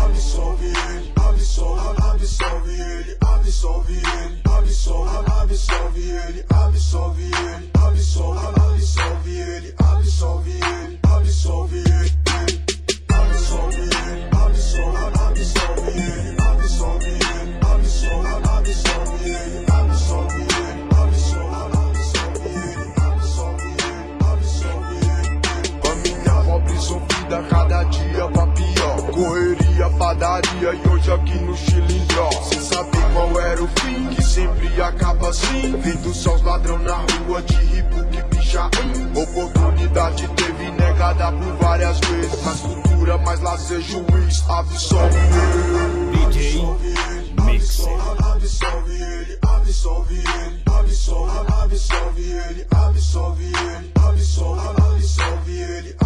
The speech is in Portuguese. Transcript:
Absolve ele, absolve ele, absolve ele, absolve ele, absolve ele, absolve ele, absolve ele, absolve ele, absolve ele, absolve ele, absolve ele, absolve ele, absolve ele. Família pobre sofrida, cada dia pra pior. Correria, padaria e hoje aqui no Chilindró. Sem saber qual era o fim, que sempre acaba assim. Vendo só os ladrão na rua de Ribuque, Pichain. Oportunidade teve negada por várias vezes. Mais cultura, mais lazer, juiz, absolve ele. DJ Mixer. Absolve ele, absolve ele, absolve ele, absolve ele, absolve ele, absolve ele.